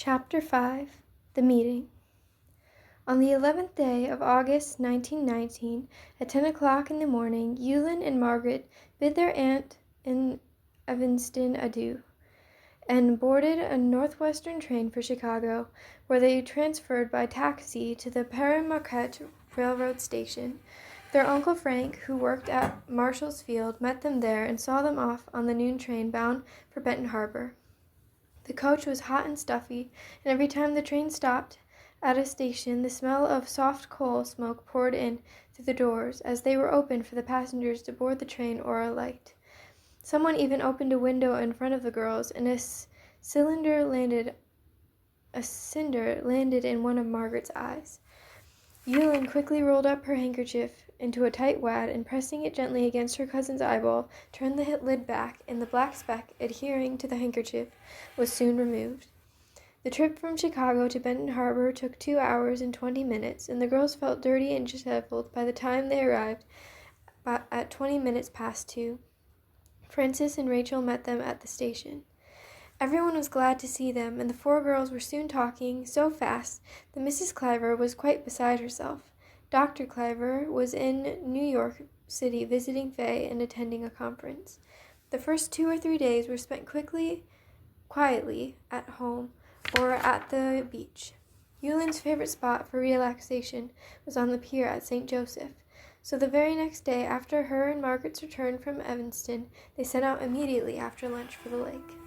Chapter 5 The Meeting. On the 11th day of August 1919, at 10 o'clock in the morning, Yulin and Margaret bid their aunt in Evanston adieu, and boarded a northwestern train for Chicago, where they transferred by taxi to the Pere Marquette Railroad Station. Their Uncle Frank, who worked at Marshall's Field, met them there and saw them off on the noon train bound for Benton Harbor. The coach was hot and stuffy, and every time the train stopped at a station, the smell of soft coal smoke poured in through the doors as they were opened for the passengers to board the train or alight. Someone even opened a window in front of the girls, and a cinder landed in one of Margaret's eyes. Yulin quickly rolled up her handkerchief into a tight wad, and pressing it gently against her cousin's eyeball, turned the lid back, and the black speck adhering to the handkerchief was soon removed. The trip from Chicago to Benton Harbor took 2 hours and 20 minutes, and the girls felt dirty and disheveled by the time they arrived at 20 minutes past 2. Frances and Rachel met them at the station. Everyone was glad to see them, and the 4 girls were soon talking so fast that Mrs. Cliver was quite beside herself. Dr. Cliver was in New York City visiting Fay and attending a conference. The first 2 or 3 days were spent quietly at home or at the beach. Yulin's favorite spot for relaxation was on the pier at St. Joseph, so the very next day after her and Margaret's return from Evanston, they set out immediately after lunch for the lake.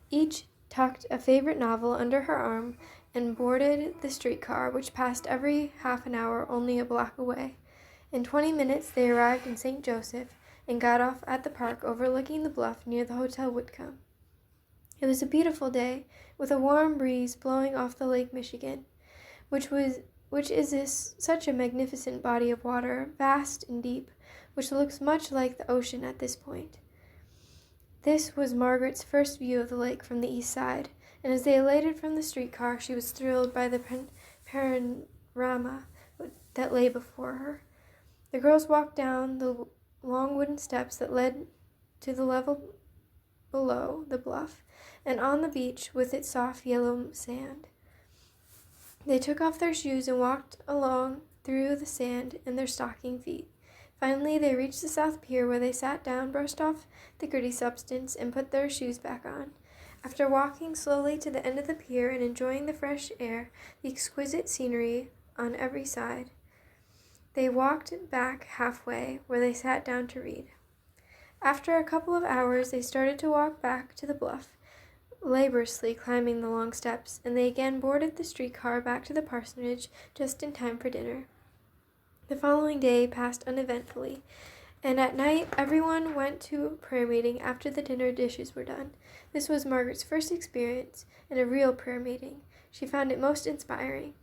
Each tucked a favorite novel under her arm and boarded the streetcar, which passed every half an hour only a block away. In 20 minutes they arrived in St. Joseph and got off at the park overlooking the bluff near the Hotel Whitcomb. It was a beautiful day, with a warm breeze blowing off the Lake Michigan, which is such a magnificent body of water, vast and deep, which looks much like the ocean at this point. This was Margaret's first view of the lake from the east side, and as they alighted from the streetcar, she was thrilled by the panorama that lay before her. The girls walked down the long wooden steps that led to the level below the bluff, and on the beach with its soft yellow sand. They took off their shoes and walked along through the sand in their stocking feet. Finally, they reached the South Pier, where they sat down, brushed off the gritty substance, and put their shoes back on. After walking slowly to the end of the pier and enjoying the fresh air, the exquisite scenery on every side, they walked back halfway, where they sat down to read. After a couple of hours, they started to walk back to the bluff, laboriously climbing the long steps, and they again boarded the streetcar back to the parsonage just in time for dinner. The following day passed uneventfully, and at night everyone went to prayer meeting after the dinner dishes were done. This was Margaret's first experience in a real prayer meeting. She found it most inspiring.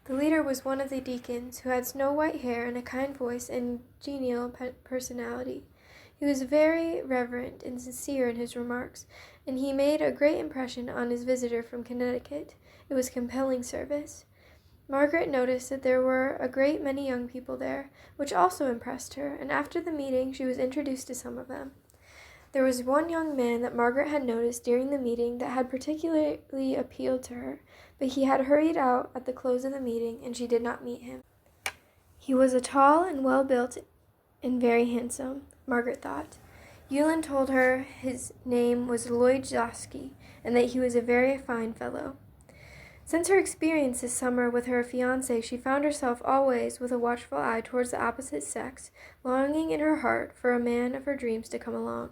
The leader was one of the deacons, who had snow-white hair and a kind voice and genial personality. He was very reverent and sincere in his remarks, and he made a great impression on his visitor from Connecticut. It was compelling service. Margaret noticed that there were a great many young people there, which also impressed her, and after the meeting she was introduced to some of them. There was one young man that Margaret had noticed during the meeting that had particularly appealed to her, but he had hurried out at the close of the meeting, and she did not meet him. He was a tall and well-built and very handsome, Margaret thought. Yulin told her his name was Lloyd Josky, and that he was a very fine fellow. Since her experience this summer with her fiancé, she found herself always with a watchful eye towards the opposite sex, longing in her heart for a man of her dreams to come along.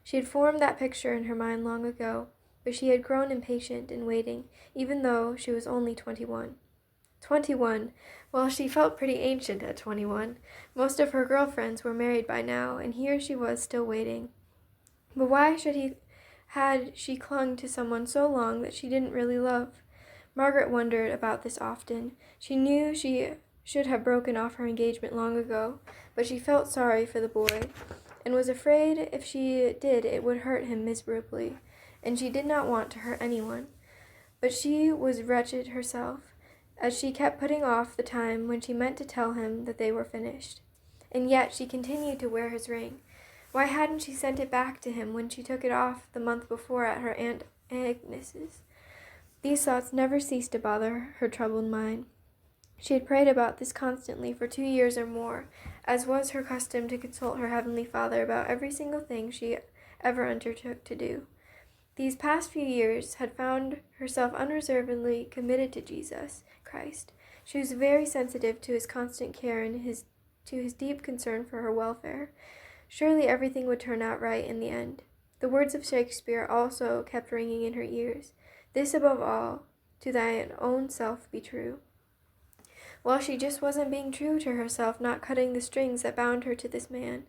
She had formed that picture in her mind long ago, but she had grown impatient in waiting, even though she was only 21. 21. Well, she felt pretty ancient at 21. Most of her girlfriends were married by now, and here she was still waiting. But why had she clung to someone so long that she didn't really love? Margaret wondered about this often. She knew she should have broken off her engagement long ago, but she felt sorry for the boy, and was afraid if she did it would hurt him miserably, and she did not want to hurt anyone. But she was wretched herself, as she kept putting off the time when she meant to tell him that they were finished. And yet she continued to wear his ring. Why hadn't she sent it back to him when she took it off the month before at her Aunt Agnes's? These thoughts never ceased to bother her troubled mind. She had prayed about this constantly for 2 years or more, as was her custom to consult her Heavenly Father about every single thing she ever undertook to do. These past few years had found herself unreservedly committed to Jesus Christ. She was very sensitive to his constant care and to his deep concern for her welfare. Surely everything would turn out right in the end. The words of Shakespeare also kept ringing in her ears. This above all, to thine own self be true. Well, she just wasn't being true to herself, not cutting the strings that bound her to this man.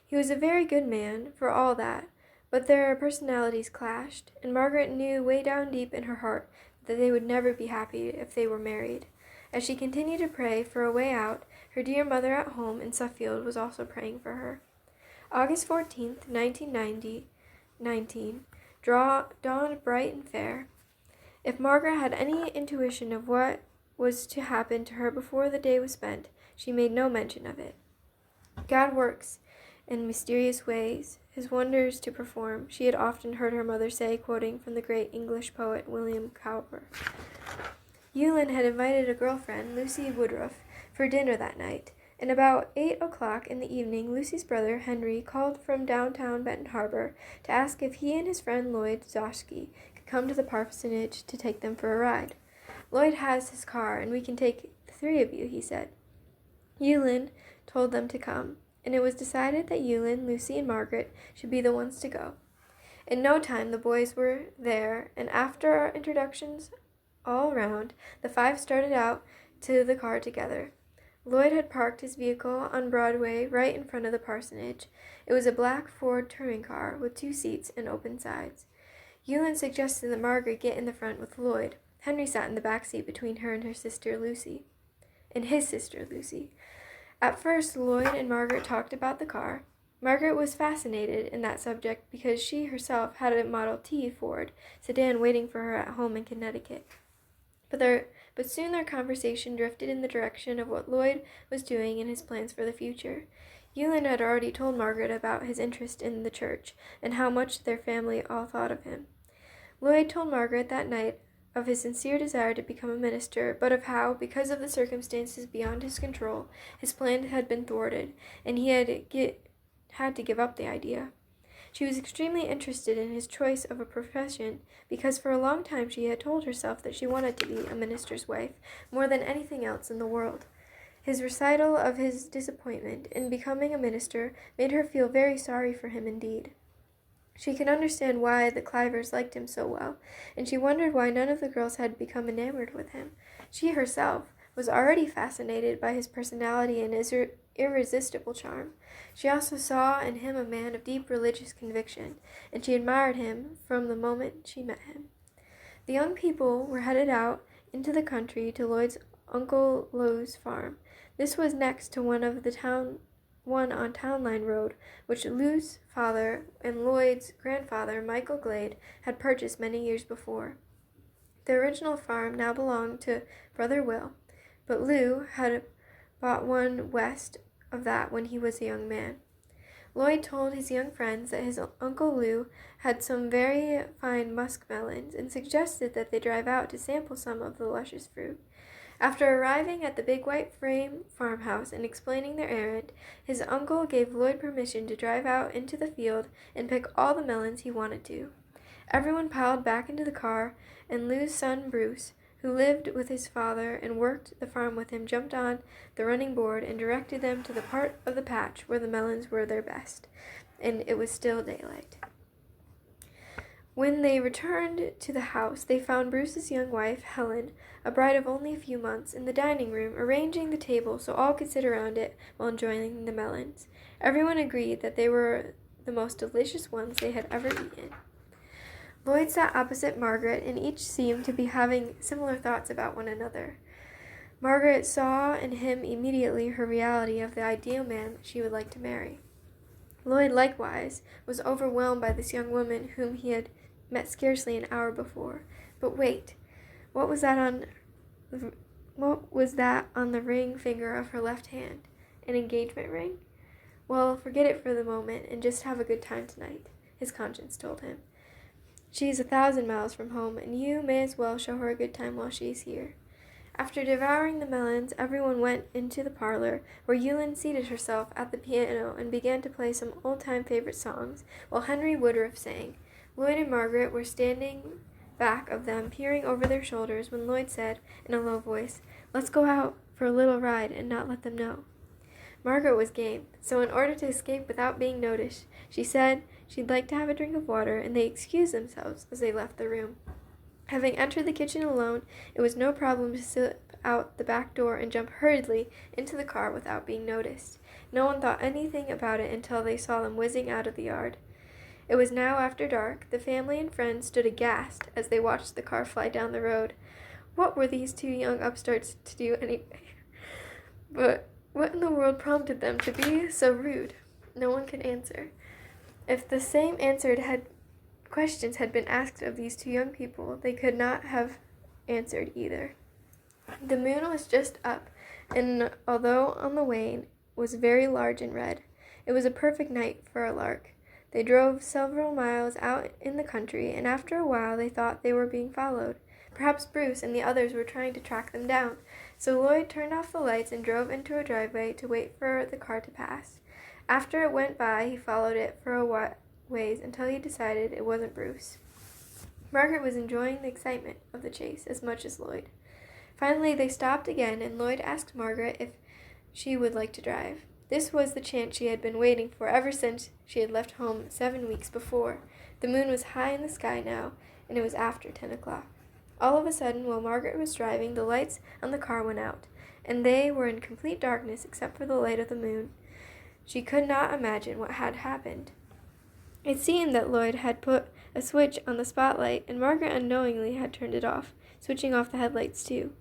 He was a very good man, for all that, but their personalities clashed, and Margaret knew way down deep in her heart that they would never be happy if they were married. As she continued to pray for a way out, her dear mother at home in Suffield was also praying for her. August 14th, 1919, dawned bright and fair. If Margaret had any intuition of what was to happen to her before the day was spent, she made no mention of it. God works in mysterious ways, his wonders to perform, she had often heard her mother say, quoting from the great English poet William Cowper. Yulin had invited a girlfriend, Lucy Woodruff, for dinner that night, and about 8 o'clock in the evening, Lucy's brother, Henry, called from downtown Benton Harbor to ask if he and his friend Lloyd Zoschke could come to the parsonage to take them for a ride. Lloyd has his car, and we can take the 3 of you, he said. Yulin told them to come, and it was decided that Yulin, Lucy, and Margaret should be the ones to go. In no time the boys were there, and after our introductions all around, the 5 started out to the car together. Lloyd had parked his vehicle on Broadway right in front of the parsonage. It was a black Ford touring car with 2 seats and open sides. Yulin suggested that Margaret get in the front with Lloyd. Henry sat in the back seat between her and his sister Lucy. At first, Lloyd and Margaret talked about the car. Margaret was fascinated in that subject because she herself had a Model T Ford sedan waiting for her at home in Connecticut. But soon their conversation drifted in the direction of what Lloyd was doing and his plans for the future. Yulin had already told Margaret about his interest in the church and how much their family all thought of him. Lloyd told Margaret that night of his sincere desire to become a minister, but of how, because of the circumstances beyond his control, his plan had been thwarted, and he had to give up the idea. She was extremely interested in his choice of a profession, because for a long time she had told herself that she wanted to be a minister's wife more than anything else in the world. His recital of his disappointment in becoming a minister made her feel very sorry for him indeed. She could understand why the Clivers liked him so well, and she wondered why none of the girls had become enamored with him. She herself was already fascinated by his personality and his irresistible charm. She also saw in him a man of deep religious conviction, and she admired him from the moment she met him. The young people were headed out into the country to Lloyd's Uncle Lou's farm. This was next to one on Town Line Road, which Lou's father and Lloyd's grandfather, Michael Glade, had purchased many years before. The original farm now belonged to Brother Will, but Lou had bought one west of that when he was a young man. Lloyd told his young friends that his Uncle Lou had some very fine muskmelons and suggested that they drive out to sample some of the luscious fruit. After arriving at the big white frame farmhouse and explaining their errand, his uncle gave Lloyd permission to drive out into the field and pick all the melons he wanted to. Everyone piled back into the car, and Lou's son Bruce, who lived with his father and worked the farm with him, jumped on the running board and directed them to the part of the patch where the melons were their best, and it was still daylight. When they returned to the house, they found Bruce's young wife, Helen, a bride of only a few months, in the dining room, arranging the table so all could sit around it while enjoying the melons. Everyone agreed that they were the most delicious ones they had ever eaten. Lloyd sat opposite Margaret, and each seemed to be having similar thoughts about one another. Margaret saw in him immediately her reality of the ideal man that she would like to marry. Lloyd, likewise, was overwhelmed by this young woman whom he had met scarcely an hour before. But wait, what was that on the ring finger of her left hand? An engagement ring? Well, forget it for the moment and just have a good time tonight, his conscience told him. She's 1,000 miles from home, and you may as well show her a good time while she's here." After devouring the melons, everyone went into the parlor, where Yulin seated herself at the piano and began to play some old-time favorite songs, while Henry Woodruff sang. Lloyd and Margaret were standing back of them, peering over their shoulders, when Lloyd said, in a low voice, "Let's go out for a little ride and not let them know." Margaret was game, so in order to escape without being noticed, she said she'd like to have a drink of water, and they excused themselves as they left the room. Having entered the kitchen alone, it was no problem to slip out the back door and jump hurriedly into the car without being noticed. No one thought anything about it until they saw them whizzing out of the yard. It was now after dark. The family and friends stood aghast as they watched the car fly down the road. What were these two young upstarts to do anyway? But what in the world prompted them to be so rude? No one could answer. If the same questions had been asked of these two young people, they could not have answered either. The moon was just up, and although on the wane, was very large and red. It was a perfect night for a lark. They drove several miles out in the country, and after a while they thought they were being followed. Perhaps Bruce and the others were trying to track them down, so Lloyd turned off the lights and drove into a driveway to wait for the car to pass. After it went by, he followed it for a ways until he decided it wasn't Bruce. Margaret was enjoying the excitement of the chase as much as Lloyd. Finally, they stopped again, and Lloyd asked Margaret if she would like to drive. This was the chance she had been waiting for ever since she had left home 7 weeks before. The moon was high in the sky now, and it was after 10 o'clock. All of a sudden, while Margaret was driving, the lights on the car went out, and they were in complete darkness except for the light of the moon. She could not imagine what had happened. It seemed that Lloyd had put a switch on the spotlight, and Margaret unknowingly had turned it off, switching off the headlights too.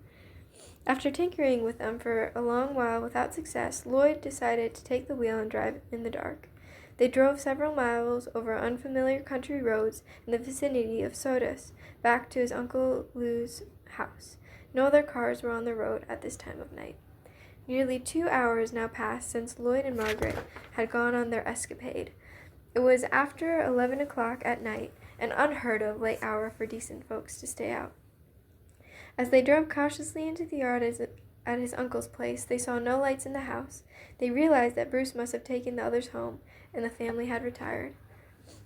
After tinkering with them for a long while without success, Lloyd decided to take the wheel and drive in the dark. They drove several miles over unfamiliar country roads in the vicinity of Sodus, back to his Uncle Lou's house. No other cars were on the road at this time of night. Nearly 2 hours now passed since Lloyd and Margaret had gone on their escapade. It was after 11 o'clock at night, an unheard of late hour for decent folks to stay out. As they drove cautiously into the yard at his uncle's place, they saw no lights in the house. They realized that Bruce must have taken the others home, and the family had retired.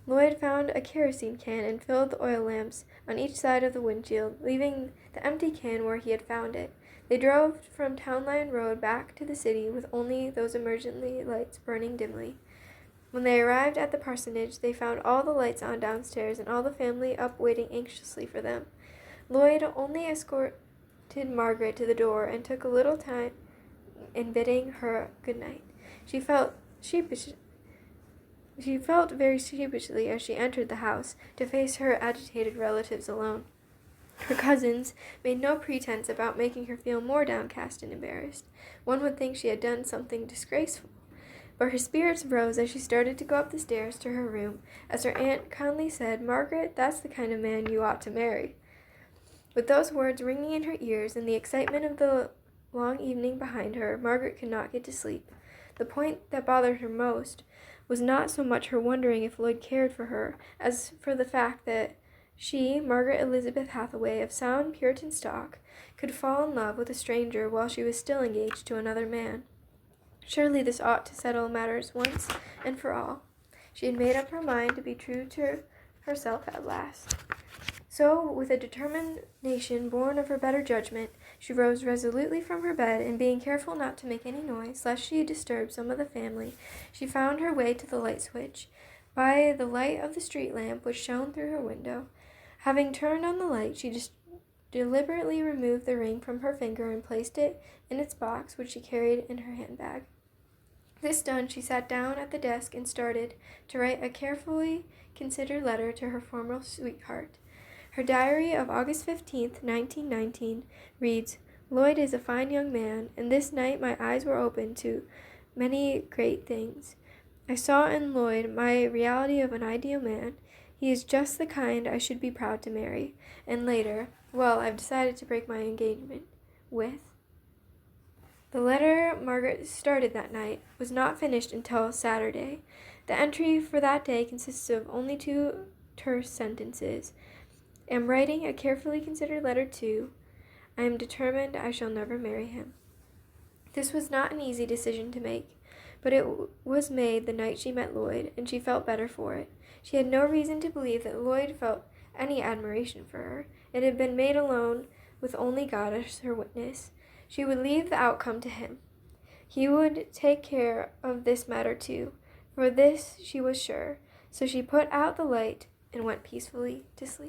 Lloyd found a kerosene can and filled the oil lamps on each side of the windshield, leaving the empty can where he had found it. They drove from Town Line Road back to the city with only those emergency lights burning dimly. When they arrived at the parsonage, they found all the lights on downstairs and all the family up waiting anxiously for them. Lloyd only escorted Margaret to the door and took a little time in bidding her good night. She felt very sheepishly as she entered the house to face her agitated relatives alone. Her cousins made no pretense about making her feel more downcast and embarrassed. One would think she had done something disgraceful. But her spirits rose as she started to go up the stairs to her room, as her aunt kindly said, "Margaret, that's the kind of man you ought to marry." With those words ringing in her ears and the excitement of the long evening behind her, Margaret could not get to sleep. The point that bothered her most was not so much her wondering if Lloyd cared for her, as for the fact that she, Margaret Elizabeth Hathaway, of sound Puritan stock, could fall in love with a stranger while she was still engaged to another man. Surely this ought to settle matters once and for all. She had made up her mind to be true to herself at last. So, with a determination born of her better judgment, she rose resolutely from her bed, and being careful not to make any noise, lest she disturb some of the family, she found her way to the light switch, by the light of the street lamp which shone through her window. Having turned on the light, she deliberately removed the ring from her finger and placed it in its box, which she carried in her handbag. This done, she sat down at the desk and started to write a carefully considered letter to her former sweetheart. Her diary of August 15th, 1919, reads, "Lloyd is a fine young man, and this night my eyes were opened to many great things. I saw in Lloyd my reality of an ideal man. He is just the kind I should be proud to marry." And later, "Well, I've decided to break my engagement with." The letter Margaret started that night was not finished until Saturday. The entry for that day consisted of only two terse sentences. Am writing a carefully considered letter to. I am determined I shall never marry him. This was not an easy decision to make, but it was made the night she met Lloyd, and she felt better for it. She had no reason to believe that Lloyd felt any admiration for her. It had been made alone, with only God as her witness. She would leave the outcome to him. He would take care of this matter too, for this she was sure. So she put out the light and went peacefully to sleep.